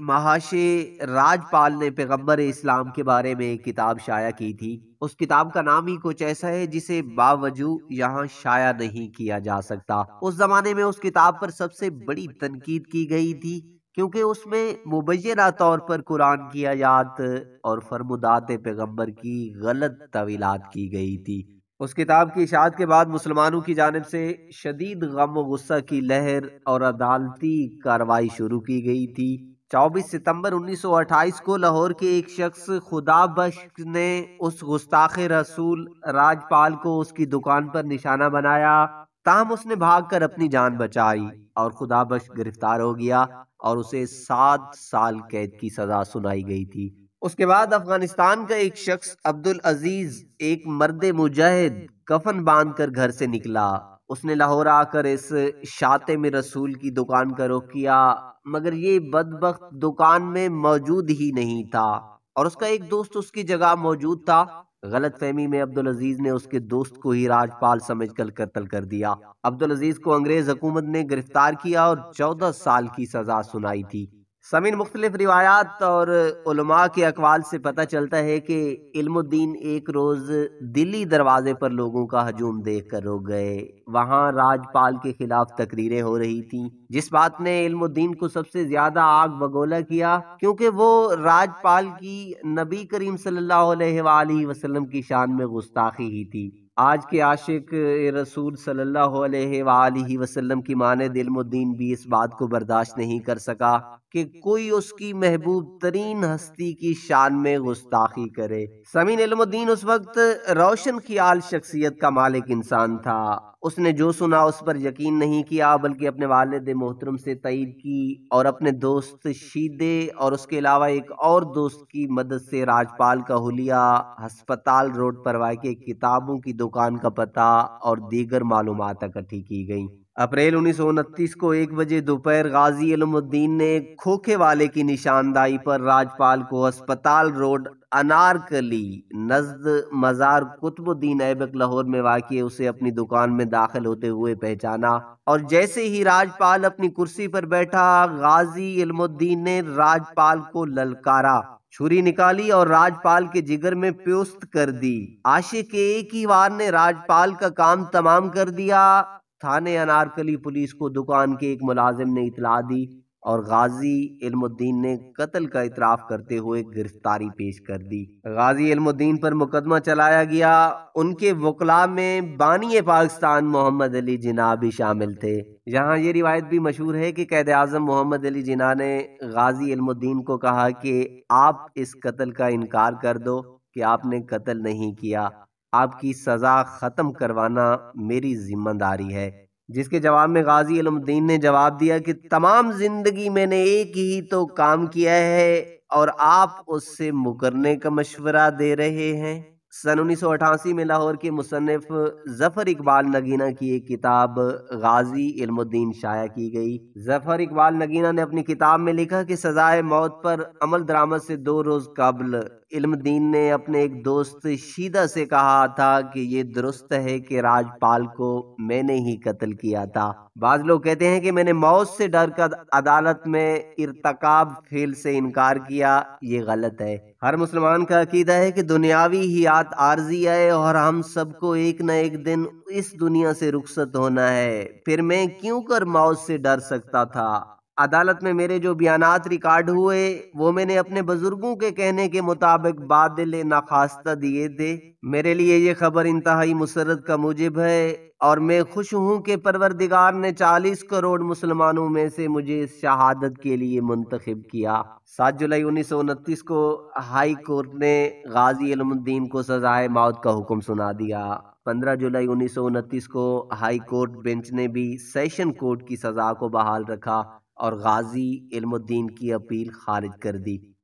مہاشے راجپال نے پیغمبر اسلام کے بارے میں ایک کتاب شائع کی تھی۔ اس کتاب کا نام ہی کچھ ایسا ہے جسے باوجو یہاں شائع نہیں کیا جا سکتا۔ اس زمانے میں اس کتاب پر سب سے بڑی تنقید کی گئی تھی کیونکہ اس میں مبینہ طور پر قرآن کی آیات اور فرمودات پیغمبر کی غلط تعویلات کی گئی تھی۔ اس کتاب کی اشاعت کے بعد مسلمانوں کی جانب سے شدید غم و غصہ کی لہر اور عدالتی کارروائی شروع کی گئی تھی۔ 24 ستمبر 1928 کو لاہور کے ایک شخص خدا بخش نے اس گستاخ رسول راجپال کو اس کی دکان پر نشانہ بنایا، تاہم اس نے بھاگ کر اپنی جان بچائی اور خدا بخش گرفتار ہو گیا اور اسے 7 سال قید کی سزا سنائی گئی تھی۔ اس کے بعد افغانستان کا ایک شخص عبدالعزیز، ایک مرد مجاہد، کفن باندھ کر گھر سے نکلا۔ اس نے لاہور آ کر اس شاتم رسول کی دکان کا رخ کیا، مگر یہ بدبخت دکان میں موجود ہی نہیں تھا اور اس کا ایک دوست اس کی جگہ موجود تھا۔ غلط فہمی میں عبدالعزیز نے اس کے دوست کو ہی راجپال سمجھ کر قتل کر دیا۔ عبدالعزیز کو انگریز حکومت نے گرفتار کیا اور 14 سال کی سزا سنائی تھی۔ سامعین، مختلف روایات اور علماء کے اقوال سے پتہ چلتا ہے کہ علم الدین ایک روز دلی دروازے پر لوگوں کا ہجوم دیکھ کر رک گئے۔ وہاں راجپال کے خلاف تقریریں ہو رہی تھیں، جس بات نے علم الدین کو سب سے زیادہ آگ بگولا کیا کیونکہ وہ راجپال کی نبی کریم صلی اللہ علیہ وآلہ وسلم کی شان میں گستاخی ہی تھی۔ آج کے عاشق رسول صلی اللہ علیہ وآلہ وسلم کی مانند علم الدین بھی اس بات کو برداشت نہیں کر سکا کہ کوئی اس کی محبوب ترین ہستی کی شان میں گستاخی کرے۔ سامعین، علم الدین اس وقت روشن خیال شخصیت کا مالک انسان تھا۔ اس نے جو سنا اس پر یقین نہیں کیا بلکہ اپنے والد محترم سے تائید کی اور اپنے دوست شیدے اور اس کے علاوہ ایک اور دوست کی مدد سے راجپال کا حلیہ، ہسپتال روڈ پر واقع کتابوں کی دکان کا پتہ اور دیگر معلومات اکٹھی کی گئیں۔ اپریل 1929 کو 1 بجے دوپہر غازی علم الدین نے کھوکھے والے کی نشاندہی پر راجپال کو ہسپتال روڈ انارکلی نزد مزار قطب الدین ایبک لاہور میں واقع اسے اپنی دکان میں داخل ہوتے ہوئے پہچانا، اور جیسے ہی راجپال اپنی کرسی پر بیٹھا، غازی علم الدین نے راجپال کو للکارا، چھری نکالی اور راجپال کے جگر میں پیوست کر دی۔ عاشق کے ایک ہی وار نے راجپال کا کام تمام کر دیا۔ تھانے انارکلی پولیس کو دکان کے ایک ملازم نے اطلاع دی اور غازی علم الدین نے قتل کا اعتراف کرتے ہوئے گرفتاری پیش کر دی۔ غازی علم الدین پر مقدمہ چلایا گیا۔ ان کے وکلاء میں بانی پاکستان محمد علی جناح بھی شامل تھے۔ یہاں یہ روایت بھی مشہور ہے کہ قائد اعظم محمد علی جناح نے غازی علم الدین کو کہا کہ آپ اس قتل کا انکار کر دو کہ آپ نے قتل نہیں کیا، آپ کی سزا ختم کروانا میری ذمہ داری ہے۔ جس کے جواب میں غازی علم الدین نے جواب دیا کہ تمام زندگی میں نے ایک ہی تو کام کیا ہے اور آپ اس سے مکرنے کا مشورہ دے رہے ہیں۔ سن 1988 میں لاہور کے مصنف ظفر اقبال نگینہ کی ایک کتاب غازی علم الدین شائع کی گئی۔ ظفر اقبال نگینہ نے اپنی کتاب میں لکھا کہ سزائے موت پر عمل درآمد سے 2 روز قبل علم الدین نے اپنے ایک دوست شیدہ سے کہا تھا کہ یہ درست ہے کہ راجپال کو میں نے ہی قتل کیا تھا۔ بعض لوگ کہتے ہیں کہ میں نے موت سے ڈر کر عدالت میں ارتکاب فعل سے انکار کیا، یہ غلط ہے۔ ہر مسلمان کا عقیدہ ہے کہ دنیاوی حیات عارضی ہے اور ہم سب کو ایک نہ ایک دن اس دنیا سے رخصت ہونا ہے، پھر میں کیوں کر موت سے ڈر سکتا تھا۔ عدالت میں میرے جو بیانات ریکارڈ ہوئے وہ میں نے اپنے بزرگوں کے کہنے کے مطابق بادل ناخواستہ دیے تھے۔ میرے لیے یہ خبر انتہائی مسرت کا موجب ہے اور میں خوش ہوں کہ پروردگار نے 40 کروڑ مسلمانوں میں سے مجھے اس شہادت کے لیے منتخب کیا۔ 7 جولائی 1929 کو ہائی کورٹ نے غازی علم الدین کو سزائے موت کا حکم سنا دیا۔ 15 جولائی 1929 کو ہائی کورٹ بینچ نے بھی سیشن کورٹ کی سزا کو بحال رکھا اور غازی علم الدین کی اپیل خارج کر دی۔